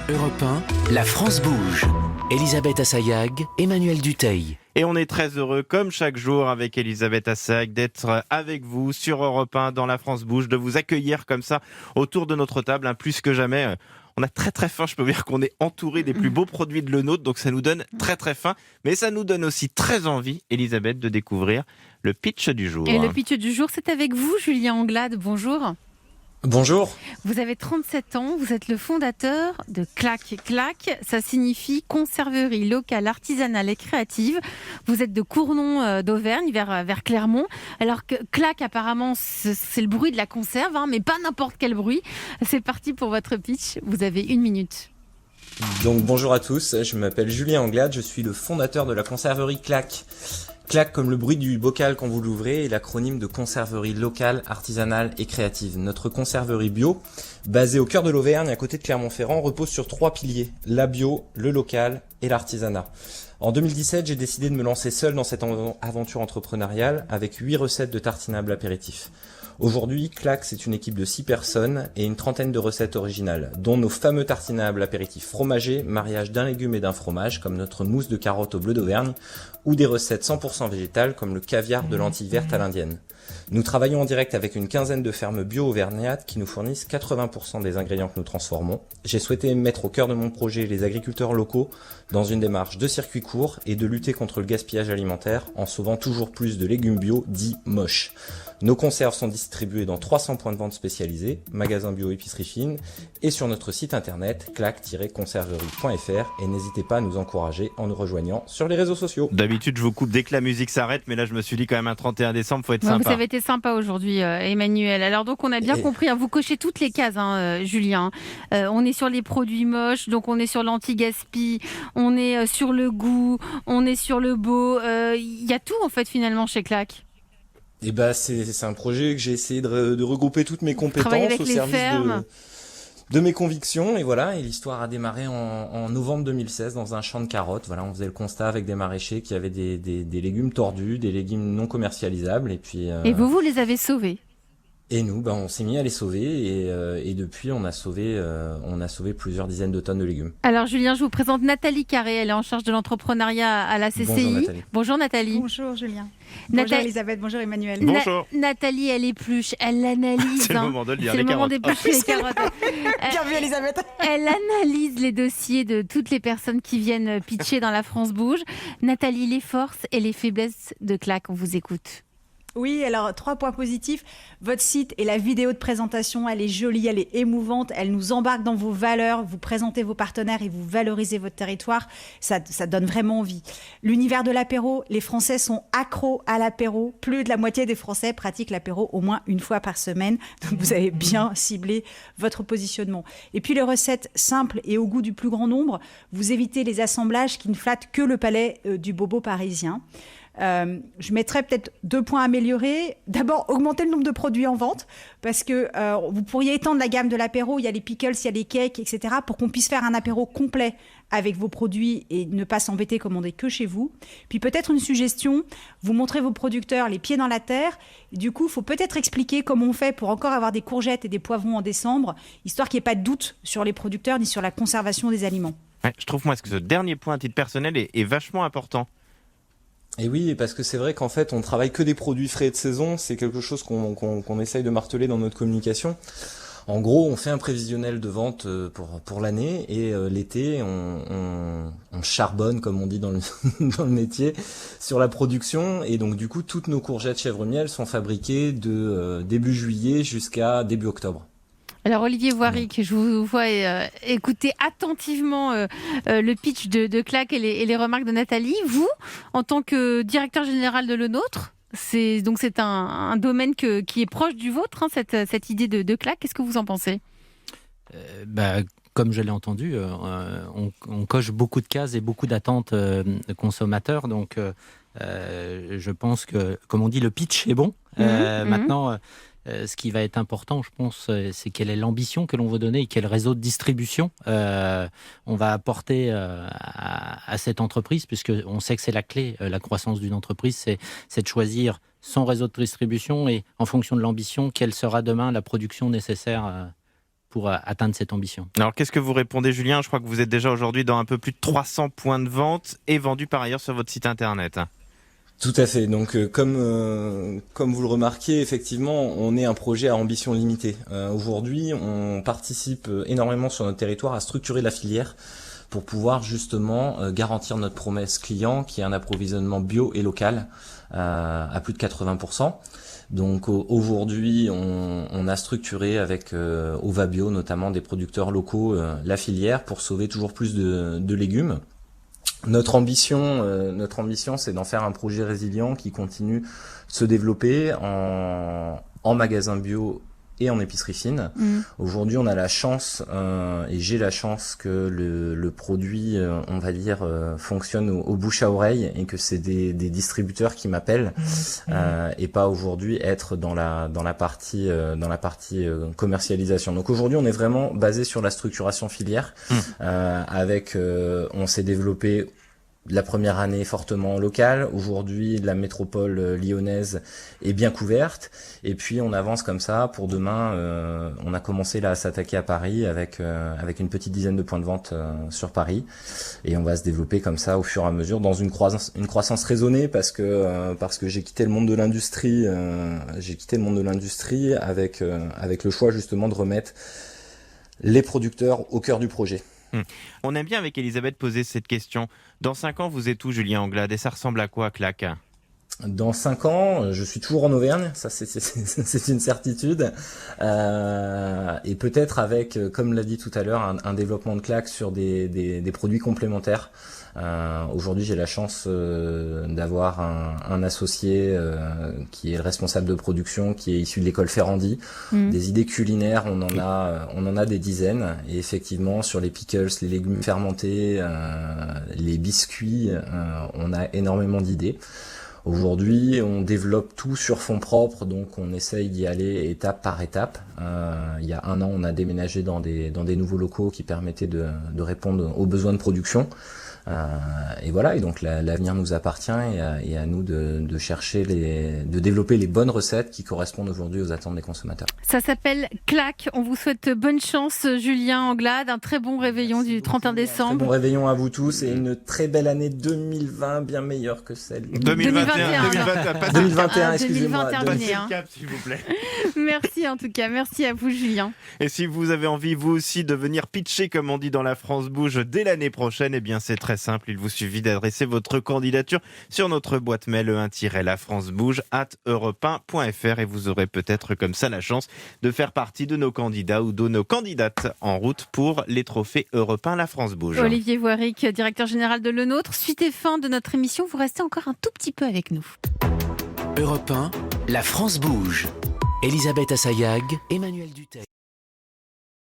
Europe 1, la France bouge. Elisabeth Assayag, Emmanuel Dutheil. Et on est très heureux, comme chaque jour, avec Elisabeth Assayag, d'être avec vous sur Europe 1 dans La France bouge, de vous accueillir comme ça autour de notre table, plus que jamais. On a très très faim, je peux vous dire qu'on est entouré des plus beaux produits de Lenôtre, donc ça nous donne très très faim, mais ça nous donne aussi très envie, Elisabeth, de découvrir le pitch du jour. Et le pitch du jour, c'est avec vous, Julien Anglade. Bonjour. Bonjour. Vous avez 37 ans, vous êtes le fondateur de Clac. Clac, ça signifie conserverie locale, artisanale et créative. Vous êtes de Cournon d'Auvergne, vers Clermont. Alors que Clac, apparemment, c'est le bruit de la conserve, mais pas n'importe quel bruit. C'est parti pour votre pitch, vous avez 1 minute. Donc bonjour à tous, je m'appelle Julien Anglade, je suis le fondateur de la conserverie Clac. Clac comme le bruit du bocal quand vous l'ouvrez est l'acronyme de conserverie locale, artisanale et créative. Notre conserverie bio, basée au cœur de l'Auvergne, à côté de Clermont-Ferrand, repose sur 3 piliers, la bio, le local et l'artisanat. En 2017, j'ai décidé de me lancer seul dans cette aventure entrepreneuriale avec 8 recettes de tartinables apéritifs. Aujourd'hui, Clac, c'est une équipe de 6 personnes et une trentaine de recettes originales, dont nos fameux tartinables apéritifs fromagés, mariage d'un légume et d'un fromage, comme notre mousse de carotte au bleu d'Auvergne, ou des recettes 100% végétales, comme le caviar de lentilles vertes à l'indienne. Nous travaillons en direct avec une quinzaine de fermes bio auvergnates qui nous fournissent 80% des ingrédients que nous transformons. J'ai souhaité mettre au cœur de mon projet les agriculteurs locaux dans une démarche de circuit court et de lutter contre le gaspillage alimentaire en sauvant toujours plus de légumes bio dits moches. Nos conserves sont distribuées dans 300 points de vente spécialisés, magasins bio, épicerie fine, et sur notre site internet clac-conserverie.fr, et n'hésitez pas à nous encourager en nous rejoignant sur les réseaux sociaux. D'habitude, je vous coupe dès que la musique s'arrête, mais là, je me suis dit quand même un 31 décembre, faut être sympa. Vous avez été sympa aujourd'hui, Emmanuel. Alors donc, on a bien compris, vous cochez toutes les cases, Julien. On est sur les produits moches, donc on est sur l'anti-gaspi, on est sur le goût, on est sur le beau. Il y a tout, en fait, finalement, chez Clac. Et c'est un projet que j'ai essayé de regrouper toutes mes compétences au service de mes convictions, et voilà, et l'histoire a démarré en novembre 2016 dans un champ de carottes. Voilà, on faisait le constat avec des maraîchers qui avaient des légumes tordus, des légumes non commercialisables, et puis et vous les avez sauvés. Et nous, on s'est mis à les sauver, et depuis on a sauvé plusieurs dizaines de tonnes de légumes. Alors Julien, je vous présente Nathalie Carré, elle est en charge de l'entrepreneuriat à la CCI. Bonjour Nathalie. Bonjour Nathalie. Bonjour Julien. Bonjour Elisabeth, bonjour Emmanuel. Bonjour. Nathalie, elle épluche, elle analyse. C'est le moment de le dire, c'est les le moment carottes. d'éplucher les carottes. Bien vu Elisabeth. Elle analyse les dossiers de toutes les personnes qui viennent pitcher dans la France bouge. Nathalie, les forces et les faiblesses de Clac, on vous écoute. Oui, alors 3 points positifs. Votre site et la vidéo de présentation, elle est jolie, elle est émouvante, elle nous embarque dans vos valeurs, vous présentez vos partenaires et vous valorisez votre territoire. Ça donne vraiment envie. L'univers de l'apéro, les Français sont accros à l'apéro. Plus de la moitié des Français pratiquent l'apéro au moins 1 fois par semaine. Donc vous avez bien ciblé votre positionnement. Et puis les recettes simples et au goût du plus grand nombre, vous évitez les assemblages qui ne flattent que le palais du bobo parisien. Je mettrais peut-être 2 points améliorés. D'abord, augmenter le nombre de produits en vente, parce que vous pourriez étendre la gamme de l'apéro. Il y a les pickles, il y a les cakes, etc., pour qu'on puisse faire un apéro complet avec vos produits et ne pas s'embêter commander que chez vous. Puis peut-être une suggestion, vous montrez vos producteurs les pieds dans la terre. Et du coup, il faut peut-être expliquer comment on fait pour encore avoir des courgettes et des poivrons en décembre, histoire qu'il n'y ait pas de doute sur les producteurs ni sur la conservation des aliments. Ouais, je trouve, moi, que ce dernier point à titre personnel est vachement important. Et oui, parce que c'est vrai qu'en fait, on travaille que des produits frais de saison. C'est quelque chose qu'on essaye de marteler dans notre communication. En gros, on fait un prévisionnel de vente pour l'année, et l'été, on charbonne, comme on dit dans le métier, sur la production. Et donc, du coup, toutes nos courgettes chèvre miel sont fabriquées de début juillet jusqu'à début octobre. Alors Olivier Voiric, je vous vois écouter attentivement le pitch de Clac et les remarques de Nathalie. Vous, en tant que directeur général de Lenôtre, c'est un domaine qui est proche du vôtre, cette idée de Clac. Qu'est-ce que vous en pensez ? Comme je l'ai entendu, on coche beaucoup de cases et beaucoup d'attentes de consommateurs. Donc, je pense que, comme on dit, le pitch est bon. Maintenant, ce qui va être important, je pense, c'est quelle est l'ambition que l'on veut donner et quel réseau de distribution on va apporter à cette entreprise, puisqu'on sait que c'est la clé, la croissance d'une entreprise, c'est de choisir son réseau de distribution et, en fonction de l'ambition, quelle sera demain la production nécessaire pour atteindre cette ambition. Alors qu'est-ce que vous répondez, Julien? Je crois que vous êtes déjà aujourd'hui dans un peu plus de 300 points de vente et vendu par ailleurs sur votre site internet. Tout à fait. Donc, comme vous le remarquez, effectivement, on est un projet à ambition limitée. Aujourd'hui, on participe énormément sur notre territoire à structurer la filière pour pouvoir justement garantir notre promesse client, qui est un approvisionnement bio et local à plus de 80%. Donc aujourd'hui, on a structuré avec Ova Bio, notamment des producteurs locaux, la filière pour sauver toujours plus de légumes. Notre ambition, c'est d'en faire un projet résilient qui continue de se développer en magasin bio et en épicerie fine. Aujourd'hui, on a la chance, et j'ai la chance que le produit, on va dire, fonctionne au bouche à oreille et que c'est des distributeurs qui m'appellent et pas aujourd'hui être dans la partie commercialisation. Donc aujourd'hui, on est vraiment basé sur la structuration filière. On s'est développé la première année fortement locale. Aujourd'hui, la métropole lyonnaise est bien couverte. Et puis, on avance comme ça. Pour demain, on a commencé là à s'attaquer à Paris avec une petite dizaine de points de vente sur Paris. Et on va se développer comme ça au fur et à mesure dans une croissance raisonnée parce que j'ai quitté le monde de l'industrie. Avec le choix justement de remettre les producteurs au cœur du projet. On aime bien avec Elisabeth poser cette question. Dans 5 ans, vous êtes où, Julien Anglade? Et ça ressemble à quoi, Clac? Dans 5 ans, je suis toujours en Auvergne, ça c'est une certitude. Et peut-être avec, comme l'a dit tout à l'heure, un développement de Clac sur des produits complémentaires. Aujourd'hui, j'ai la chance d'avoir un associé qui est le responsable de production, qui est issu de l'école Ferrandi. Des idées culinaires, on en a des dizaines. Et effectivement, sur les pickles, les légumes fermentés, les biscuits, on a énormément d'idées. Aujourd'hui, on développe tout sur fonds propres, donc on essaye d'y aller étape par étape. Il y a 1 an, on a déménagé dans des nouveaux locaux qui permettaient de répondre aux besoins de production. Et voilà, et donc l'avenir nous appartient et à nous de chercher de développer les bonnes recettes qui correspondent aujourd'hui aux attentes des consommateurs. Ça s'appelle Clac. On vous souhaite bonne chance, Julien Anglade. Un très bon réveillon du 31 décembre. Très bon réveillon à vous tous et une très belle année 2020, bien meilleure que celle 2021, excusez-moi. 2021, Passez le cap, s'il vous plaît. Merci en tout cas. Merci à vous, Julien. Et si vous avez envie, vous aussi, de venir pitcher, comme on dit dans la France Bouge, dès l'année prochaine, eh bien, c'est très simple. Il vous suffit d'adresser votre candidature sur notre boîte mail e1-lafrancebouge@europe1.fr et vous aurez peut-être comme ça la chance de faire partie de nos candidats ou de nos candidates en route pour les trophées Europe 1 La France Bouge. Olivier Voiric, directeur général de Le Nôtre. Suite et fin de notre émission, vous restez encore un tout petit peu avec nous. Europe 1, La France bouge. Elisabeth Assayag, Emmanuel Duteil.